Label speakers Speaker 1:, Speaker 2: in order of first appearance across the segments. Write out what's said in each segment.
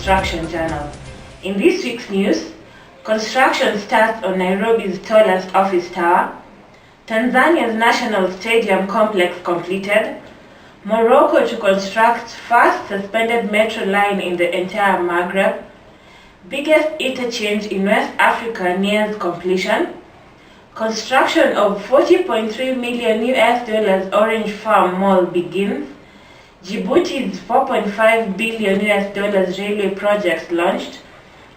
Speaker 1: Construction Journal. In this week's news, construction starts on Nairobi's tallest office tower, Tanzania's National Stadium complex completed, Morocco to construct first suspended metro line in the entire Maghreb, biggest interchange in West Africa nears completion, construction of $40.3 million Orange Farm Mall begins, Djibouti's $4.5 billion railway projects launched,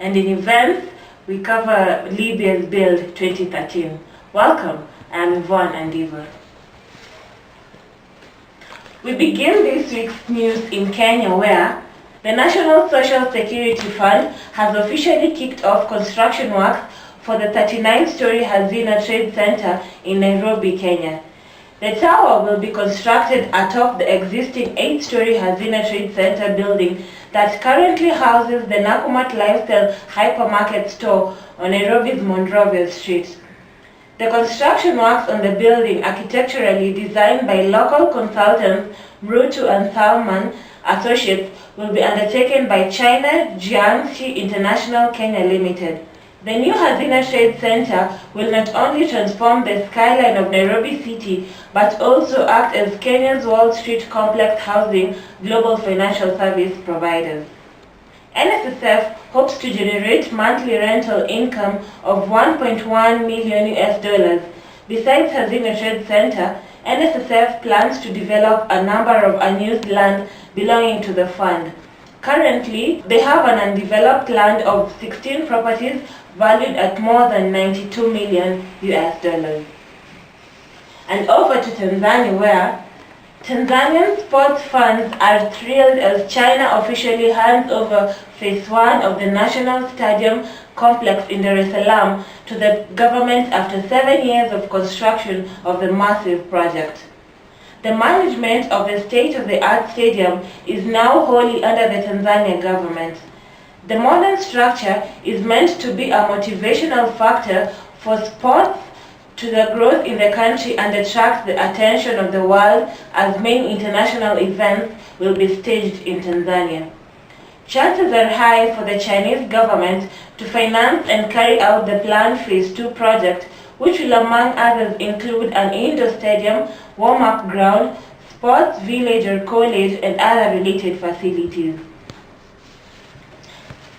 Speaker 1: and in events, we cover Libya's Build 2013. Welcome, I am Yvonne Andiva. We begin this week's news in Kenya, where the National Social Security Fund has officially kicked off construction work for the 39-story Hazina Trade Center in Nairobi, Kenya. The tower will be constructed atop the existing 8-story Hazina Trade Center building that currently houses the Nakumatt Lifestyle hypermarket store on Nairobi's Monrovia Street. The construction works on the building, architecturally designed by local consultants Mrutu and Salman Associates, will be undertaken by China Jiangxi International Kenya Limited. The new Hazina Trade Center will not only transform the skyline of Nairobi City, but also act as Kenya's Wall Street complex housing global financial service providers. NSSF hopes to generate monthly rental income of $1.1 million. Besides Hazina Trade Center, NSSF plans to develop a number of unused land belonging to the fund. Currently, they have an undeveloped land of 16 properties valued at more than $92 million. And over to Tanzania, where Tanzanian sports fans are thrilled as China officially hands over Phase 1 of the National Stadium complex in Dar es Salaam to the government after 7 years of construction of the massive project. The management of the state-of-the-art stadium is now wholly under the Tanzania government. The modern structure is meant to be a motivational factor for sports to the growth in the country and attract the attention of the world as main international events will be staged in Tanzania. Chances are high for the Chinese government to finance and carry out the planned Phase 2 project, which will among others include an indoor stadium, warm-up ground, sports village or college, and other related facilities.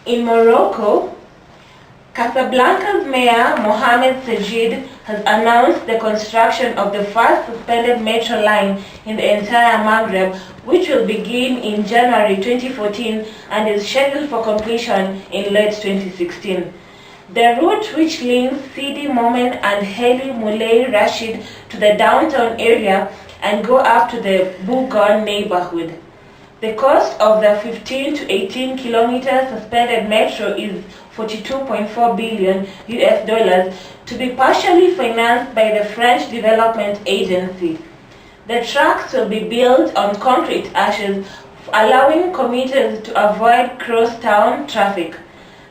Speaker 1: In Morocco, Casablanca's mayor Mohamed Sajid has announced the construction of the first suspended metro line in the entire Maghreb, which will begin in January 2014 and is scheduled for completion in late 2016. The route, which links Sidi Momen and Heli Moulay Rashid to the downtown area and go up to the Bougon neighborhood. The cost of the 15 to 18 kilometer suspended metro is $42.4 billion to be partially financed by the French Development Agency. The tracks will be built on concrete arches, allowing commuters to avoid cross-town traffic.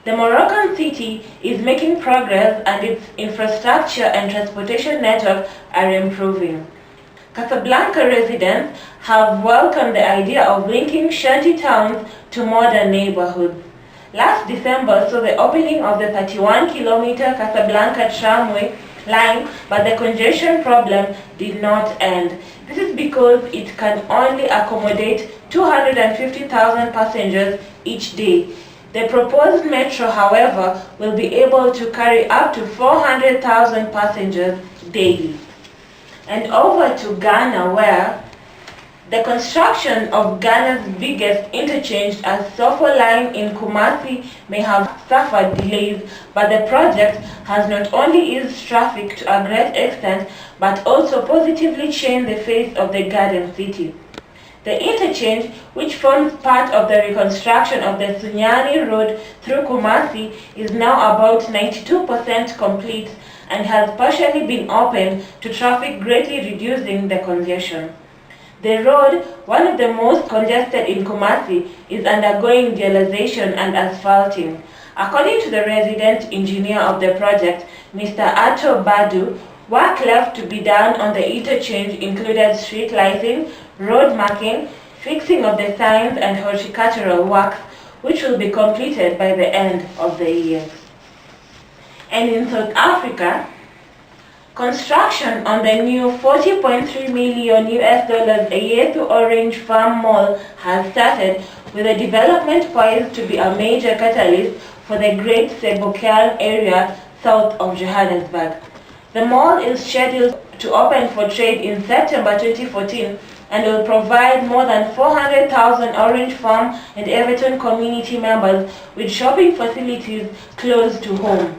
Speaker 1: The Moroccan city is making progress and its infrastructure and transportation network are improving. Casablanca residents have welcomed the idea of linking shanty towns to modern neighborhoods. Last December saw the opening of the 31-kilometer Casablanca tramway line, but the congestion problem did not end. This is because it can only accommodate 250,000 passengers each day. The proposed metro, however, will be able to carry up to 400,000 passengers daily. And over to Ghana, where the construction of Ghana's biggest interchange at Sofo Line in Kumasi may have suffered delays, but the project has not only eased traffic to a great extent, but also positively changed the face of the Garden City. The interchange, which forms part of the reconstruction of the Sunyani Road through Kumasi, is now about 92% complete and has partially been opened to traffic, greatly reducing the congestion. The road, one of the most congested in Kumasi, is undergoing dealization and asphalting. According to the resident engineer of the project, Mr. Ato Badu, work left to be done on the interchange included street lighting, road marking, fixing of the signs and horticultural works, which will be completed by the end of the year. And in South Africa, construction on the new $40.3 million a year to Orange Farm Mall has started, with the development poised to be a major catalyst for the Great Sebokeng area south of Johannesburg. The mall is scheduled to open for trade in September 2014 and will provide more than 400,000 Orange Farm and Everton community members with shopping facilities close to home.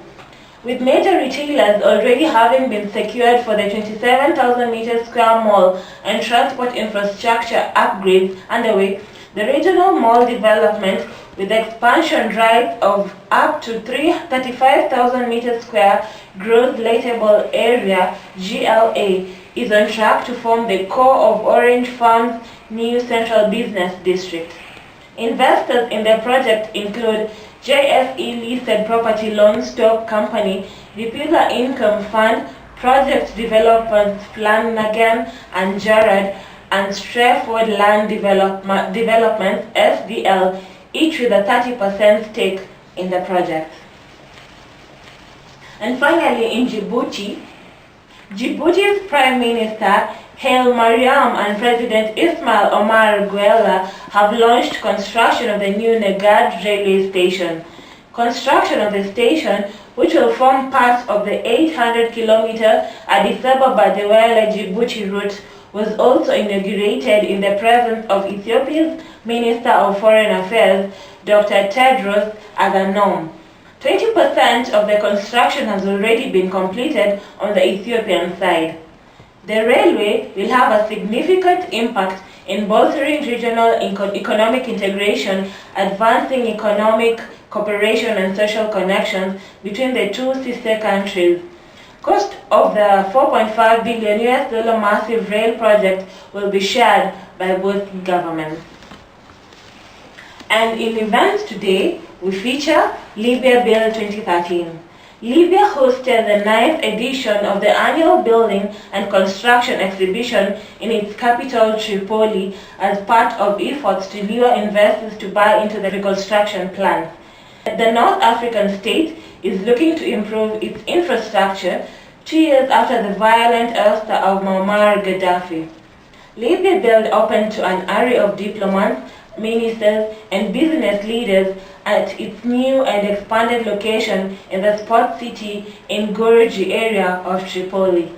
Speaker 1: With major retailers already having been secured for the 27,000 square mall and transport infrastructure upgrades underway, the regional mall development, with expansion rights of up to 35,000 square gross lettable area (GLA), is on track to form the core of Orange Farm's new central business district. Investors in the project include JSE Listed Property Loan Stock Company, the Pillar Income Fund, Project Developers Flanagan and Jarrad, and Strafford Land Development SDL, each with a 30% stake in the project. And finally, in Djibouti, Djibouti's Prime Minister Haile Mariam and President Ismail Omar Guelleh have launched construction of the new Negad railway station. Construction of the station, which will form part of the 800-kilometer Addis Ababa-Douala Djibouti route, was also inaugurated in the presence of Ethiopia's Minister of Foreign Affairs, Dr. Tedros Adhanom. 20% of the construction has already been completed on the Ethiopian side. The railway will have a significant impact in bolstering regional economic integration, advancing economic cooperation and social connections between the two sister countries. Cost of the $4.5 billion massive rail project will be shared by both governments. And in events today, we feature Libya Build 2013. Libya hosted the 9th edition of the annual Building and Construction Exhibition in its capital Tripoli as part of efforts to lure investors to buy into the reconstruction plans. The North African state is looking to improve its infrastructure 2 years after the violent ouster of Muammar Gaddafi. Libya Build opened to an array of diplomats, ministers, and business leaders at its new and expanded location in the Sport City in Gorgi area of Tripoli.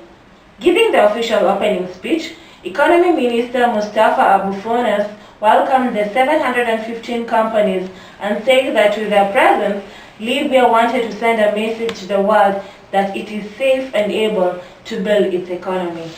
Speaker 1: Giving the official opening speech, Economy Minister Mustafa Abu Fonas welcomed the 715 companies and said that with their presence, Libya wanted to send a message to the world that it is safe and able to build its economy.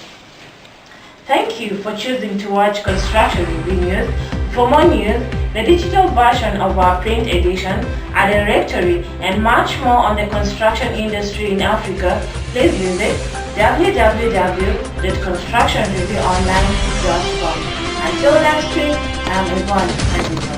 Speaker 1: Thank you for choosing to watch Construction News. For more news, the digital version of our print edition, a directory, and much more on the construction industry in Africa, please visit www.constructionreviewonline.com. Until next week, I'm Yvonne Anderson.